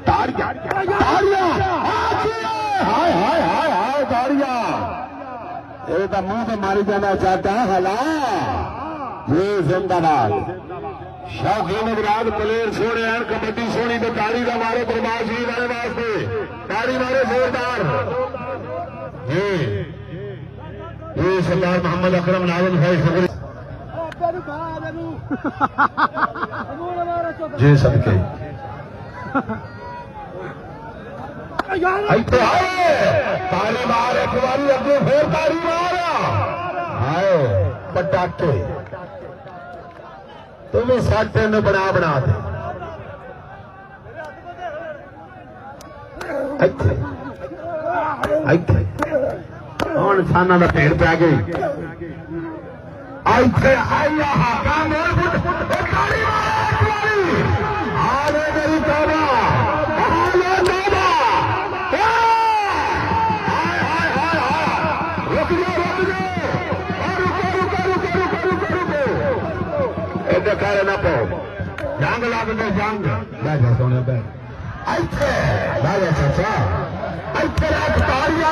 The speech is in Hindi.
ताड़ियां ताड़ियां हाय हाय हाय हाय ताड़ियां ये तो मुंह से मारी जाना चाहता है हला ये जिंदाबाद शौकीन विराट प्लेयर सोने हैं कबड्डी सोनी तो ताड़ी का मारे दरबार जी वाले वास्ते ताड़ी मारे जोरदार ये सरदार मोहम्मद अकरम नाजल भाई जी सबके ताली मार एक बारी अगे फिर ताली मार आए पटाखे तुम्हें साटे में बना बना दे हूं इंसाना का भेड़ पै गई करे ना पाओ जंग ला दे जंग सोने चाचा